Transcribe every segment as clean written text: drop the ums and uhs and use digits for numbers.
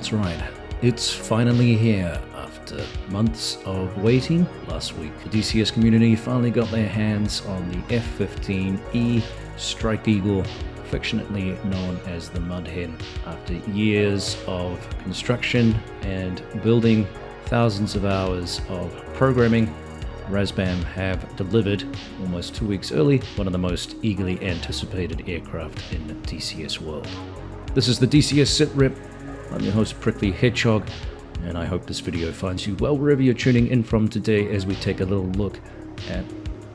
That's right, it's finally here. After months of waiting, last week the DCS community finally got their hands on the F-15E Strike Eagle, affectionately known as the Mudhen. After years of construction and building, thousands of hours of programming, Razbam have delivered, almost 2 weeks early, one of the most eagerly anticipated aircraft in the DCS world. This is the DCS SITREP. I'm your host, Prickly Hedgehog, and I hope this video finds you well wherever you're tuning in from today as we take a little look at,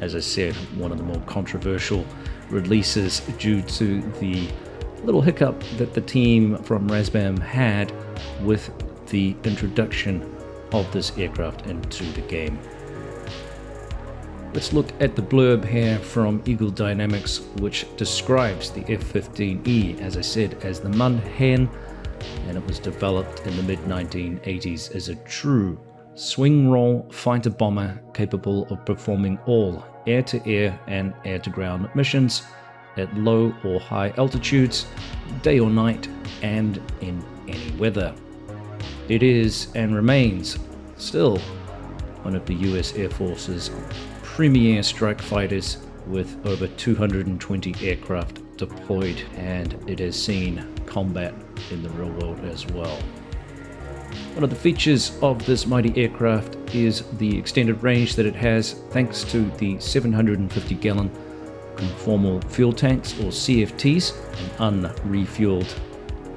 as I said, one of the more controversial releases due to the little hiccup that the team from Razbam had with the introduction of this aircraft into the game. Let's look at the blurb here from Eagle Dynamics, which describes the F-15E, as I said, as the Mudhen, and it was developed in the mid-1980s as a true swing-roll fighter bomber capable of performing all air-to-air and air-to-ground missions at low or high altitudes, day or night, and in any weather. It is and remains still one of the US Air Force's premier strike fighters with over 220 aircraft deployed, and it has seen combat in the real world as well. One of the features of this mighty aircraft is the extended range that it has thanks to the 750-gallon conformal fuel tanks, or CFTs. An unrefueled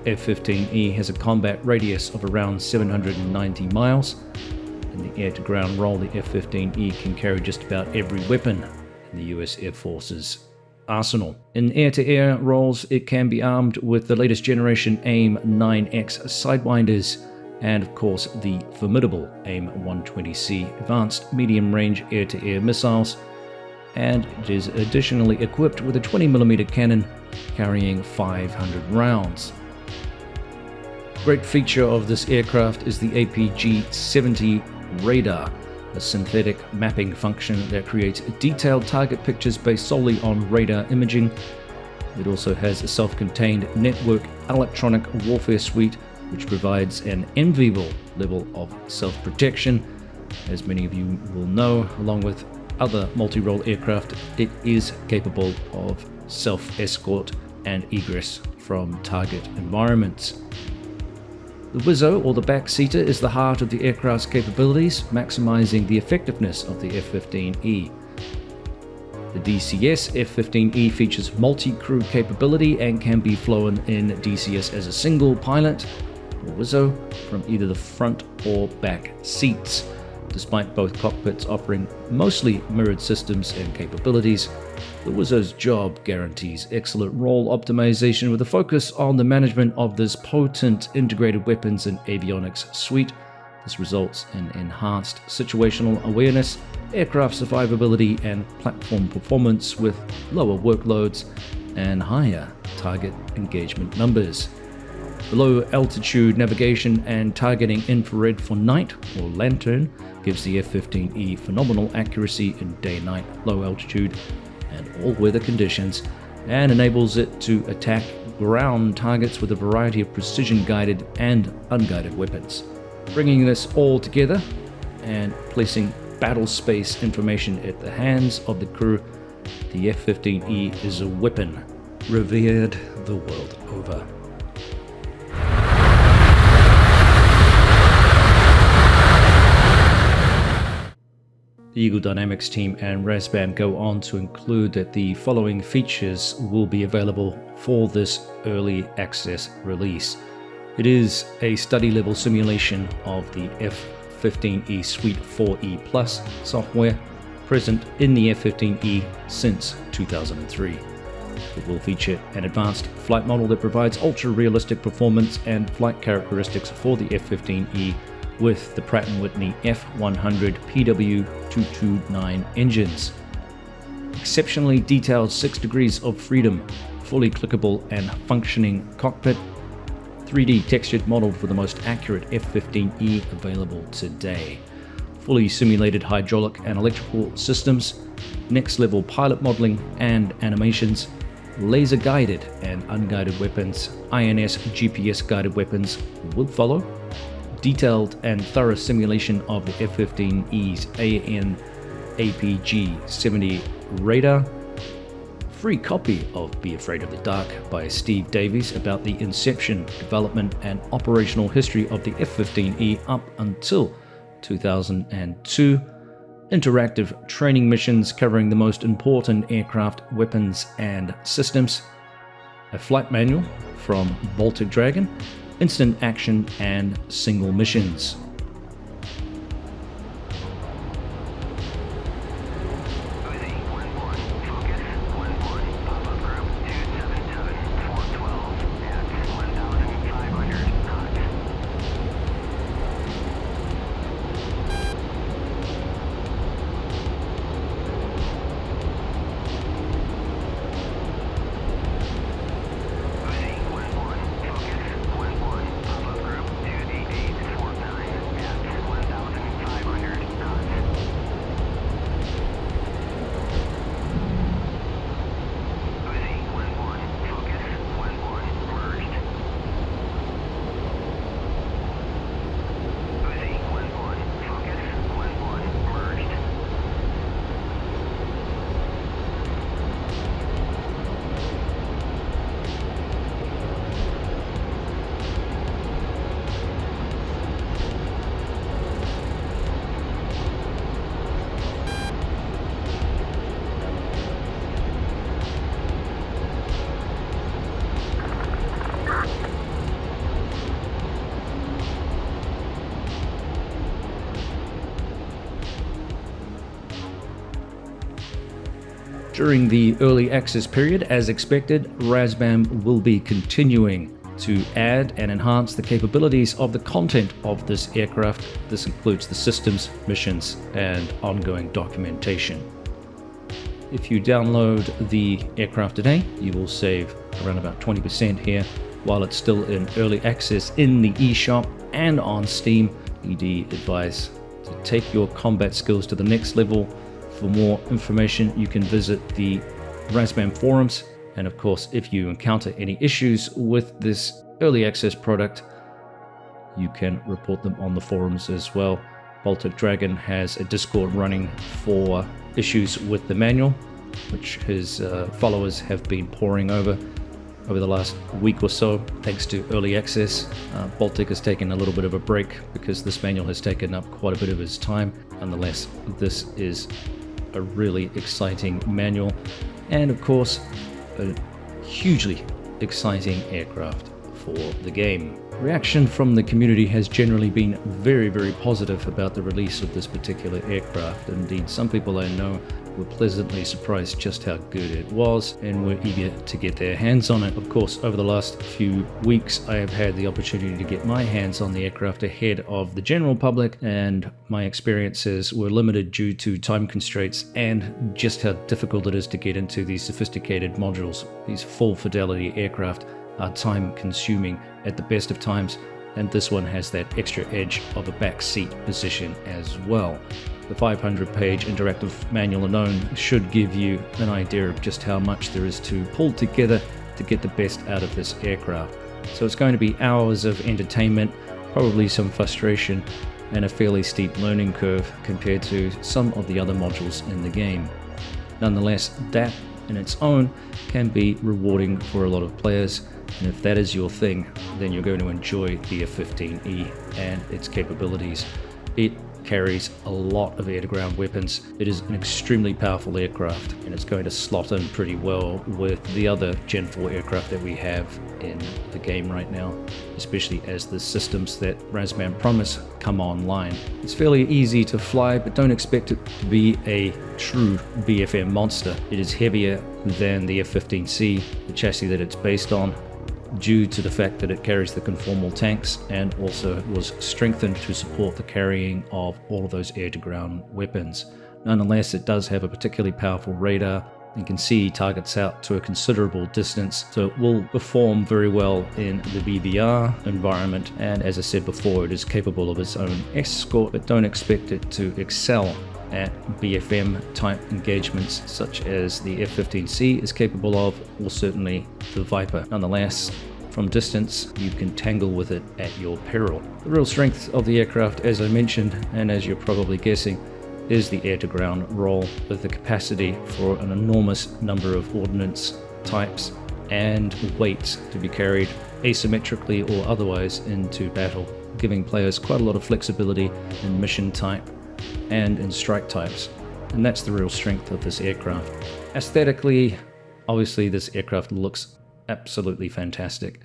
F-15E has a combat radius of around 790 miles. In the air-to-ground role, the F-15E can carry just about every weapon in the US Air Force's arsenal. In air-to-air roles, it can be armed with the latest generation AIM-9X sidewinders and, of course, the formidable AIM-120C advanced medium-range air-to-air missiles, and it is additionally equipped with a 20mm cannon carrying 500 rounds. Great feature of this aircraft is the APG-70 radar, a synthetic mapping function that creates detailed target pictures based solely on radar imaging. It also has a self-contained network electronic warfare suite, which provides an enviable level of self-protection. As many of you will know, along with other multi-role aircraft, it is capable of self-escort and egress from target environments. The Wizzo, or the backseater, is the heart of the aircraft's capabilities, maximizing the effectiveness of the F-15E. The DCS F-15E features multi-crew capability and can be flown in DCS as a single pilot, or Wizzo, from either the front or back seats. Despite both cockpits offering mostly mirrored systems and capabilities, the Wizzo's job guarantees excellent role optimization with a focus on the management of this potent integrated weapons and avionics suite. This results in enhanced situational awareness, aircraft survivability, and platform performance with lower workloads and higher target engagement numbers. The low altitude navigation and targeting infrared for night, or lantern, gives the F-15E phenomenal accuracy in day-night, low altitude, and all weather conditions, and enables it to attack ground targets with a variety of precision-guided and unguided weapons. Bringing this all together and placing battle space information at the hands of the crew, the F-15E is a weapon revered the world over. The Eagle Dynamics team and Razbam go on to include that the following features will be available for this early access release. It is a study-level simulation of the F-15E Suite 4E Plus software present in the F-15E since 2003. It will feature an advanced flight model that provides ultra-realistic performance and flight characteristics for the F-15E with the Pratt & Whitney F100 PW229 engines. Exceptionally detailed 6 degrees of freedom, fully clickable and functioning cockpit, 3D textured model for the most accurate F-15E available today, fully simulated hydraulic and electrical systems, next level pilot modeling and animations, laser guided and unguided weapons, INS GPS guided weapons will follow. Detailed and thorough simulation of the F-15E's AN APG-70 radar. Free copy of Be Afraid of the Dark by Steve Davies about the inception, development and operational history of the F-15E up until 2002. Interactive training missions covering the most important aircraft, weapons and systems. A flight manual from Baltic Dragon. Instant action and single missions. During the early access period, as expected, Razbam will be continuing to add and enhance the capabilities of the content of this aircraft. This includes the systems, missions, and ongoing documentation. If you download the aircraft today, you will save around about 20% here while it's still in early access in the eShop and on Steam. ED advise to take your combat skills to the next level. For more information, you can visit the Razbam forums. And of course, if you encounter any issues with this early access product, you can report them on the forums as well. Baltic Dragon has a Discord running for issues with the manual, which his followers have been poring over the last week or so, thanks to early access. Baltic has taken a little bit of a break because this manual has taken up quite a bit of his time. Nonetheless, this is a really exciting manual, and of course, a hugely exciting aircraft for the game. Reaction from the community has generally been very, very positive about the release of this particular aircraft. Indeed, some people I know were pleasantly surprised just how good it was and were eager to get their hands on it. Of course, over the last few weeks, I have had the opportunity to get my hands on the aircraft ahead of the general public, and my experiences were limited due to time constraints and just how difficult it is to get into these sophisticated modules. These full fidelity aircraft are time consuming at the best of times, and this one has that extra edge of a back seat position as well. The 500-page interactive manual alone should give you an idea of just how much there is to pull together to get the best out of this aircraft. So it's going to be hours of entertainment, probably some frustration, and a fairly steep learning curve compared to some of the other modules in the game. Nonetheless, that in its own can be rewarding for a lot of players, and if that is your thing, then you're going to enjoy the F-15E and its capabilities. It carries a lot of air-to-ground weapons. It is an extremely powerful aircraft, and it's going to slot in pretty well with the other Gen 4 aircraft that we have in the game right now, especially as the systems that Razbam promise come online. It's fairly easy to fly, but don't expect it to be a true BFM monster. It is heavier than the F-15C, the chassis that it's based on, due to the fact that it carries the conformal tanks, and also was strengthened to support the carrying of all of those air-to-ground weapons. Nonetheless, it does have a particularly powerful radar. You can see targets out to a considerable distance, so it will perform very well in the BBR environment, and as I said before, it is capable of its own escort, but don't expect it to excel at BFM type engagements such as the F-15C is capable of, or certainly the Viper. Nonetheless, from distance, you can tangle with it at your peril. The real strength of the aircraft, as I mentioned, and as you're probably guessing, is the air-to-ground roll, with the capacity for an enormous number of ordnance types and weights to be carried asymmetrically or otherwise into battle, giving players quite a lot of flexibility in mission type and in strike types. And that's the real strength of this aircraft. Aesthetically, obviously this aircraft looks absolutely fantastic.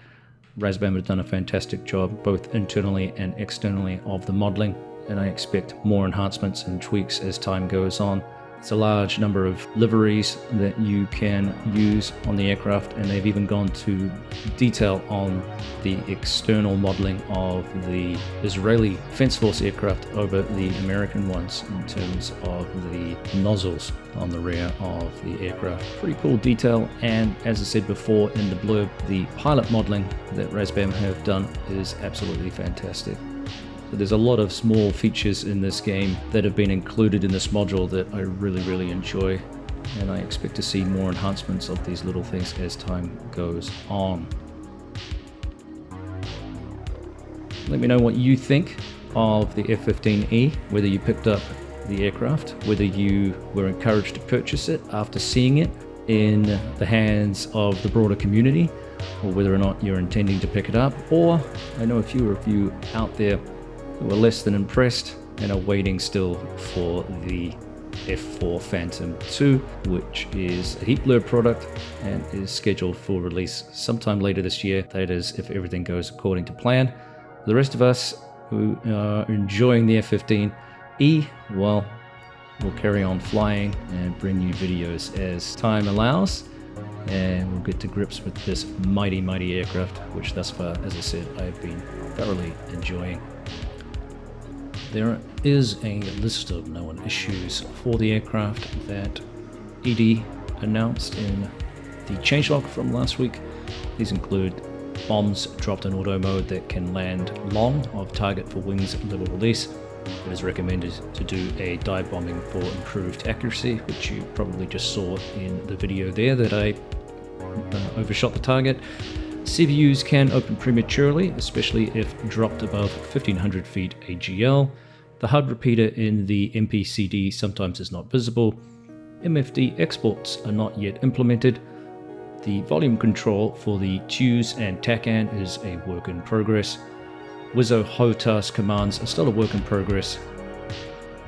Razbam have done a fantastic job both internally and externally of the modeling, and I expect more enhancements and tweaks as time goes on. It's a large number of liveries that you can use on the aircraft, and they've even gone to detail on the external modeling of the Israeli Defense Force aircraft over the American ones in terms of the nozzles on the rear of the aircraft. Pretty cool detail, and as I said before in the blurb, the pilot modeling that Razbam have done is absolutely fantastic. There's a lot of small features in this game that have been included in this module that I really enjoy, and I expect to see more enhancements of these little things as time goes on. Let me know what you think of the F-15E, whether you picked up the aircraft, whether you were encouraged to purchase it after seeing it in the hands of the broader community, or whether or not you're intending to pick it up. Or I know a few of you out there who are less than impressed and are waiting still for the F4 Phantom 2, which is a heat blur product and is scheduled for release sometime later this year. That is, if everything goes according to plan. The rest of us who are enjoying the F-15E, well, we'll carry on flying and bring you videos as time allows, and we'll get to grips with this mighty aircraft, which thus far, as I said, I've been thoroughly enjoying. There is a list of known issues for the aircraft that ED announced in the changelog from last week. These include bombs dropped in auto mode that can land long of target for wings level release. It is recommended to do a dive bombing for improved accuracy, which you probably just saw in the video there that I overshot the target. CVUs can open prematurely, especially if dropped above 1500 feet AGL. The HUD repeater in the MPCD sometimes is not visible. MFD exports are not yet implemented. The volume control for the TUS and TACAN is a work in progress. WISO HOTAS commands are still a work in progress.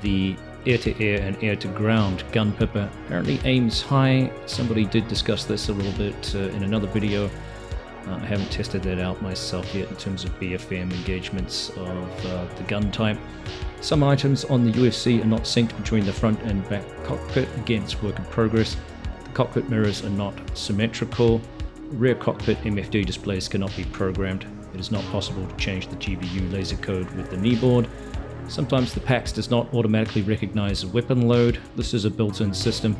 The air-to-air and air-to-ground gun pipper apparently aims high. Somebody did discuss this a little bit in another video. I haven't tested that out myself yet in terms of BFM engagements of the gun type. Some items on the UFC are not synced between the front and back cockpit. Again, it's work in progress. The cockpit mirrors are not symmetrical. Rear cockpit MFD displays cannot be programmed. It is not possible to change the GBU laser code with the kneeboard. Sometimes the PAX does not automatically recognize a weapon load. This is a built-in system,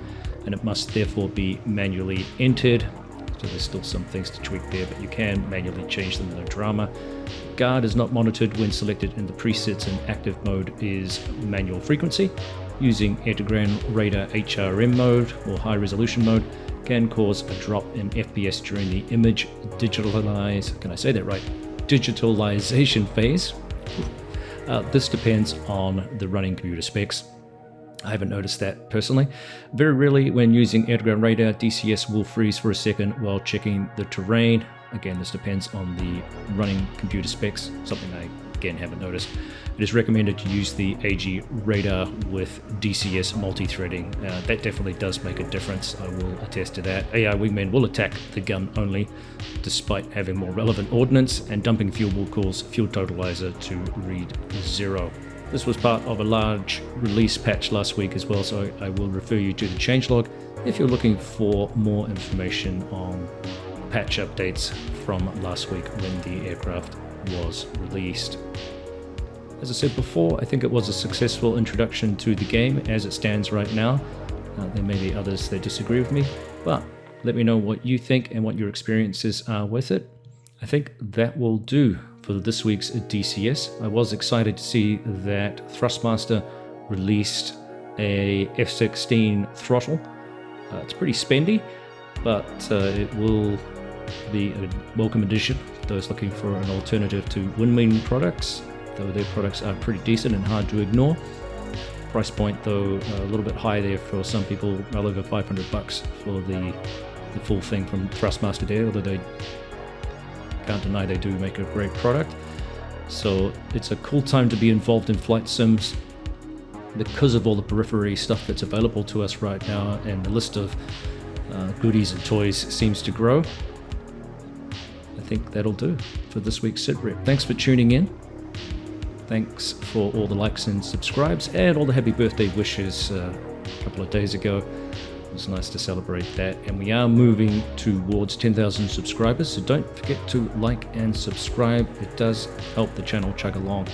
and it must therefore be manually entered. So there's still some things to tweak there, but you can manually change them, no drama. Guard is not monitored when selected in the presets, and active mode is manual frequency. Using air-to-ground radar HRM mode or high resolution mode can cause a drop in FPS during the image digitalization phase. This depends on the running computer specs. I haven't noticed that personally. Very rarely when using air-to-ground radar, DCS will freeze for a second while checking the terrain. Again, this depends on the running computer specs, something I again haven't noticed. It is recommended to use the AG radar with DCS multi-threading. That definitely does make a difference. I will attest to that. AI wingmen will attack the gun only, despite having more relevant ordnance, and dumping fuel will cause fuel totalizer to read 0. This was part of a large release patch last week as well, so I will refer you to the changelog if you're looking for more information on patch updates from last week when the aircraft was released. As I said before, I think it was a successful introduction to the game as it stands right now. There may be others that disagree with me, but let me know what you think and what your experiences are with it. I think that will do for this week's DCS. I was excited to see that Thrustmaster released a F-16 Throttle. It's pretty spendy, but it will be a welcome addition for those looking for an alternative to Windwing products, though their products are pretty decent and hard to ignore. Price point though a little bit high there for some people, well over $500 for the full thing from Thrustmaster there, although they can't deny they do make a great product. So it's a cool time to be involved in flight sims because of all the periphery stuff that's available to us right now, and the list of goodies and toys seems to grow. I think that'll do for this week's SITREP. Thanks for tuning in. Thanks for all the likes and subscribes and all the happy birthday wishes a couple of days ago. It was nice to celebrate that, and we are moving towards 10,000 subscribers, so don't forget to like and subscribe. It does help the channel chug along.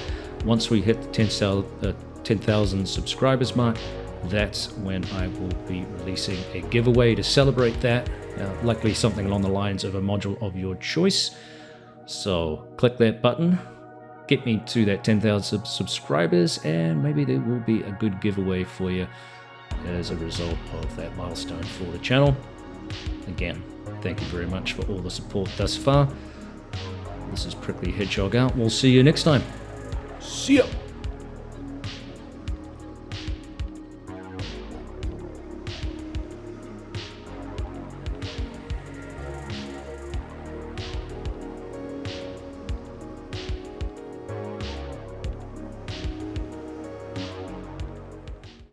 Once we hit the 10,000 subscribers mark, that's when I will be releasing a giveaway to celebrate that, likely something along the lines of a module of your choice. So click that button, get me to that 10,000 subscribers, and maybe there will be a good giveaway for you as a result of that milestone for the channel. Again, thank you very much for all the support thus far. This is Prickly Hedgehog out. We'll see you next time. See ya!